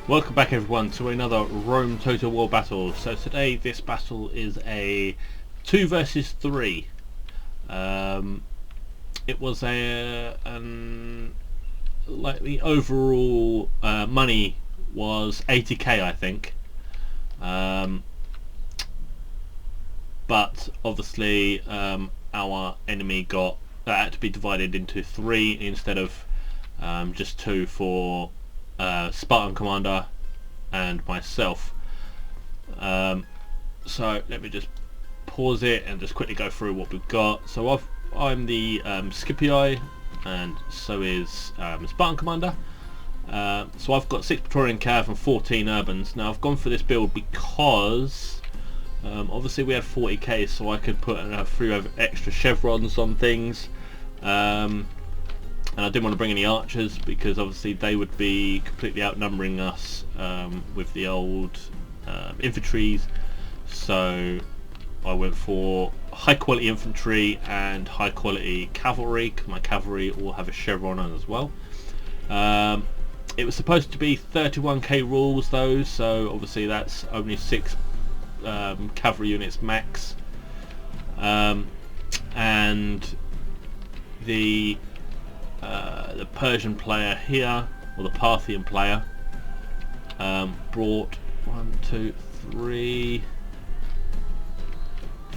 Welcome back everyone to another Rome Total War battle. So today this battle is a 2 versus 3. It was like the overall money was 80k I think, but obviously our enemy got that had to be divided into 3 instead of just 2 for Spartan Commander and myself. So let me just pause it and just quickly go through what we've got. So I'm the SCIPII, and so is Spartan Commander. So I've got 6 Praetorian Cav and 14 Urbans. Now I've gone for this build because obviously we had 40k, so I could put a few extra chevrons on things. And I didn't want to bring any archers because obviously they would be completely outnumbering us with the old infantries. So I went for high quality infantry and high quality cavalry, because my cavalry all have a chevron on as well. It was supposed to be 31k rules though, so obviously that's only 6 cavalry units max. And the Persian player here, or the Parthian player, brought 1, 2, 3,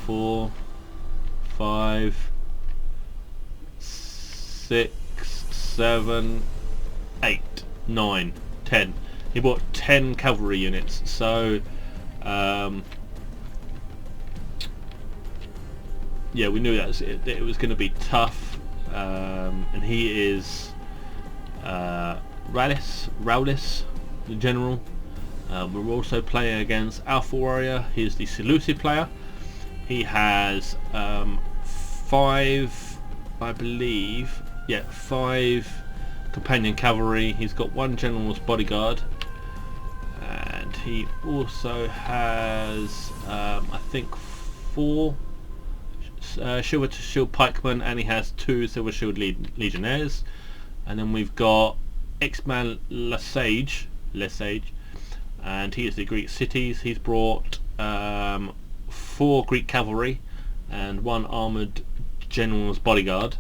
4, 5, 6, 7, 8, 9, 10. He bought 10 cavalry units, so yeah, we knew that it was going to be tough. And he is Raulis, the general. We're also playing against Alpha Warrior. He's the Seleucid player. He has 5, I believe, 5 companion cavalry. He's got 1 general's bodyguard, and he also has I think 4 Silver Shield pikemen, and he has 2 Silver Shield legionnaires. And then we've got X-Man Lesage, and he is the Greek cities. He's brought 4 Greek cavalry and 1 armoured general's bodyguard,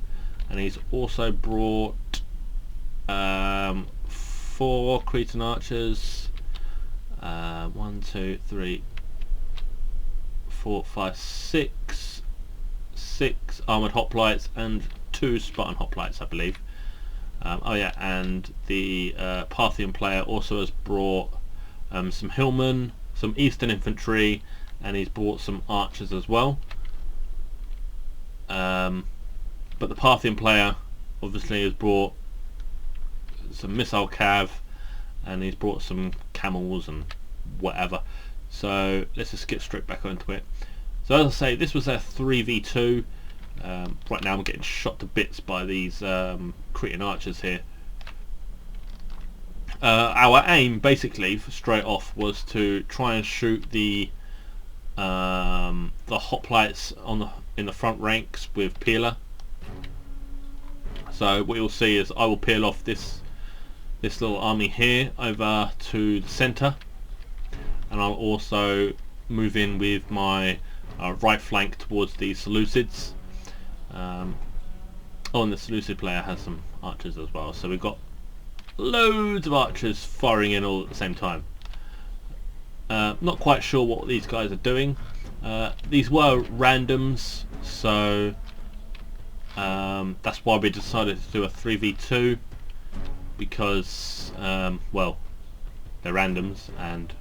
and he's also brought 4 Cretan archers, 1, 2, 3, 4, 5, 6 armoured hoplites and 2 Spartan hoplites I believe. Oh yeah, and the Parthian player also has brought some hillmen, some eastern infantry, and he's brought some archers as well. But the Parthian player obviously has brought some missile cav, and he's brought some camels and whatever. So let's just get straight back onto it. So as I say, this was a 3v2. Right now I'm getting shot to bits by these Cretan archers here. Our aim basically straight off was to try and shoot the hoplites in the front ranks with peeler. So what you'll see is I will peel off this little army here over to the centre, and I'll also move in with my right flank towards the Seleucids. Oh, and the Seleucid player has some archers as well, so we've got loads of archers firing in all at the same time. Not quite sure what these guys are doing. These were randoms, so that's why we decided to do a 3v2, because well, they're randoms. And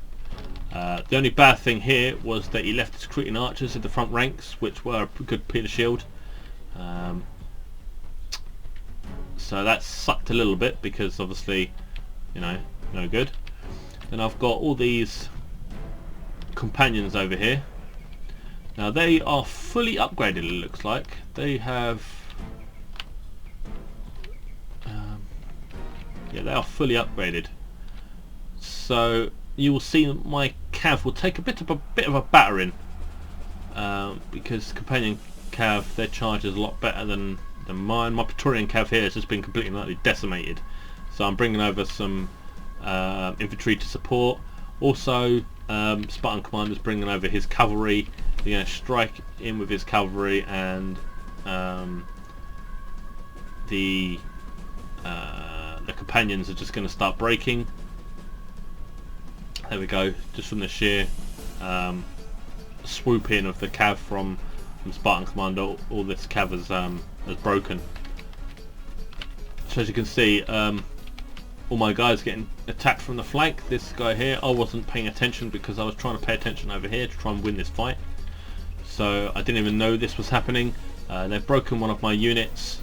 the only bad thing here was that he left his Cretan archers in the front ranks, which were a good peeler shield. So that sucked a little bit, because obviously, you know, no good. Then I've got all these companions over here. Now they are fully upgraded, it looks like. They have yeah, they are fully upgraded. So you will see my cav will take a bit of a battering, because companion cav, their charge is a lot better than mine. My Praetorian cav here has just been completely and utterly decimated, so I'm bringing over some infantry to support. Also, Spartan Commander's bringing over his cavalry. They're going to strike in with his cavalry, and the companions are just going to start breaking. There we go, just from the sheer swoop in of the cav from Spartan Commander, all this cav has broken. So as you can see, all my guys getting attacked from the flank. This guy here, I wasn't paying attention because I was trying to pay attention over here to try and win this fight. So I didn't even know this was happening. They've broken one of my units,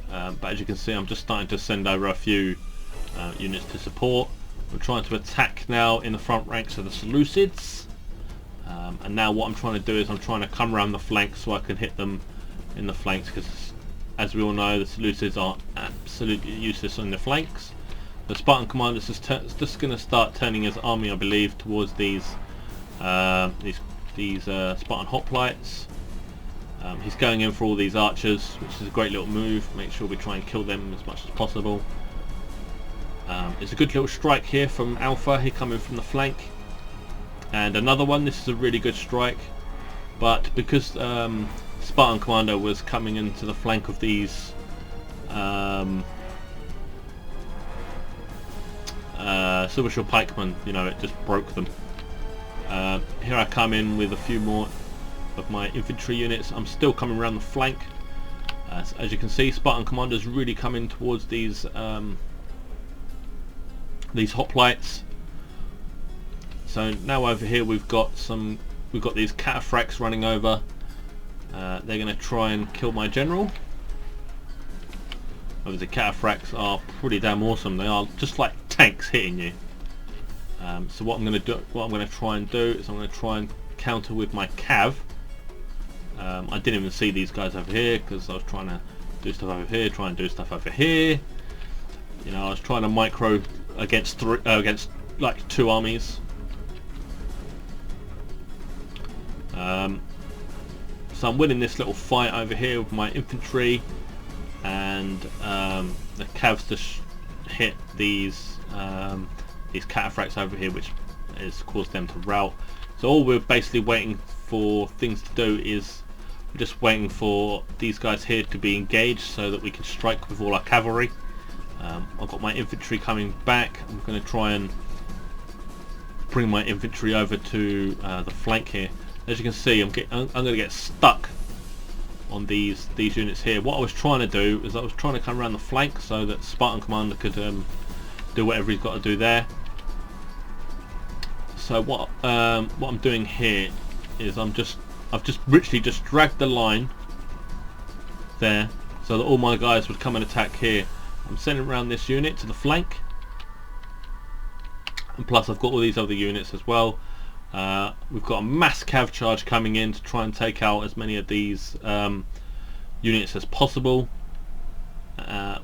but as you can see, I'm just starting to send over a few units to support. We're trying to attack now in the front ranks of the Seleucids, and now what I'm trying to do is I'm trying to come around the flanks so I can hit them in the flanks, because as we all know, the Seleucids are absolutely useless on the flanks. The Spartan Commander is just going to start turning his army, I believe, towards these Spartan hoplites. He's going in for all these archers, which is a great little move. Make sure we try and kill them as much as possible. It's a good little strike here from Alpha. He coming from the flank, and another one. This is a really good strike, but because Spartan Commander was coming into the flank of these Silvershore pikemen, you know, it just broke them. Here I come in with a few more of my infantry units. I'm still coming around the flank. As you can see, Spartan Commander's really coming towards these hoplites. So now over here we've got these cataphracts running over. They're going to try and kill my general. Obviously, cataphracts are pretty damn awesome. They are just like tanks hitting you. So what I'm going to try and do is I'm going to try and counter with my cav. I didn't even see these guys over here because I was trying to do stuff over here, try and do stuff over here. You know, I was trying to micro against like two armies. So I'm winning this little fight over here with my infantry, and the cavs just hit these cataphracts over here, which has caused them to rout. So all we're basically waiting for things to do is we're just waiting for these guys here to be engaged so that we can strike with all our cavalry. I've got my infantry coming back. I'm going to try and bring my infantry over to the flank here. As you can see, I'm going to get stuck on these units here. What I was trying to do is I was trying to come around the flank so that Spartan Commander could do whatever he's got to do there. So what I'm doing here is I've just literally just dragged the line there so that all my guys would come and attack here. I'm sending around this unit to the flank, and plus I've got all these other units as well. We've got a mass cav charge coming in to try and take out as many of these units as possible.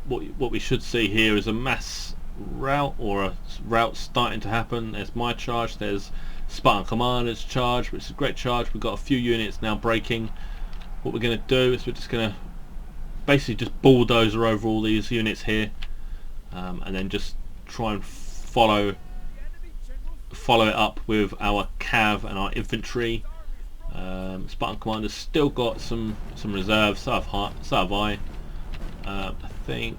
What we should see here is a mass rout, or a rout starting to happen. There's my charge, there's Spartan Commander's charge, which is a great charge. We've got a few units now breaking. What we're going to do is we're just going to basically just bulldozer over all these units here, and then just try and follow it up with our cav and our infantry. Spartan Commander's still got some reserves, so have I. I think,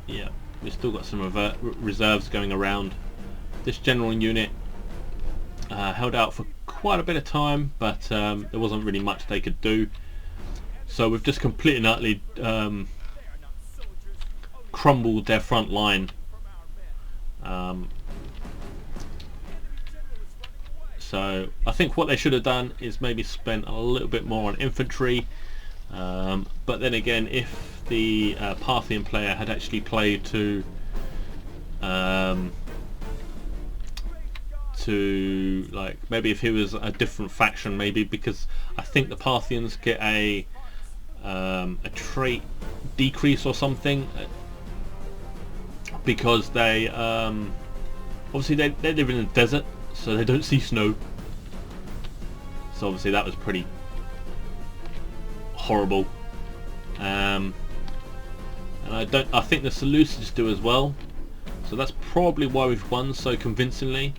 yeah, we've still got some reserves going around. This general unit held out for quite a bit of time, but there wasn't really much they could do. So we've just completely and utterly crumbled their front line. So I think what they should have done is maybe spent a little bit more on infantry. But then again, if the Parthian player had actually played to like, maybe if he was a different faction, maybe, because I think the Parthians get a trait decrease or something, because they obviously they live in the desert, so they don't see snow. So obviously that was pretty horrible. And I think the Seleucids do as well. So that's probably why we've won so convincingly.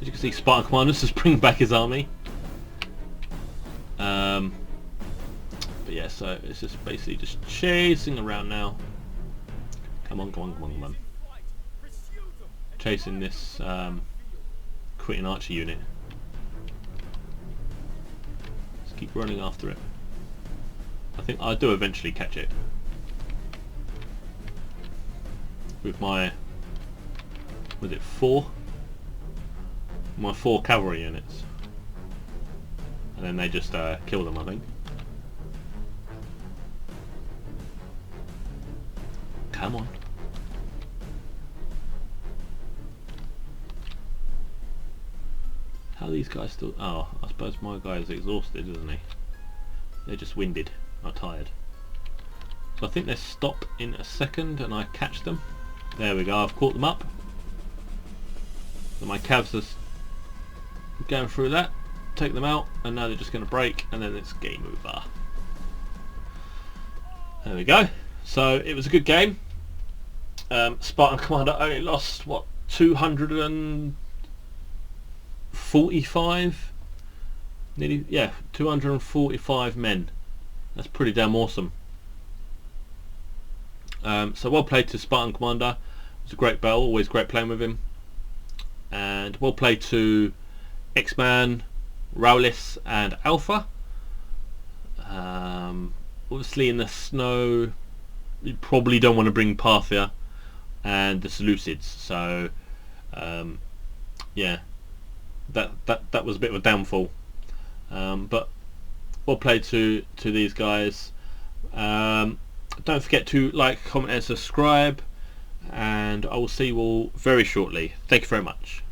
As you can see, Spartan Commander's just bringing back his army. But yeah, so it's just basically just chasing around now. Come on, come on, come on, come on. Chasing this quitting archer unit. Just keep running after it. I think I do eventually catch it. With my, was it 4? My 4 cavalry units. And then they just kill them, I think. Come on. How are these guys still... Oh, I suppose my guy is exhausted, isn't he? They're just winded, not tired. So I think they stop in a second and I catch them. There we go, I've caught them up. So my cavs are going through that, take them out, and now they're just going to break, and then it's game over. There we go. So it was a good game. Spartan Commander only lost, what, 245? Nearly, yeah, 245 men. That's pretty damn awesome. So well played to Spartan Commander. It was a great battle, always great playing with him. And well played to X-Man, Raulis and Alpha. Obviously in the snow you probably don't want to bring Parthia and the Seleucids, so yeah, that was a bit of a downfall. But well played to these guys. Don't forget to like, comment and subscribe, and I will see you all very shortly. Thank you very much.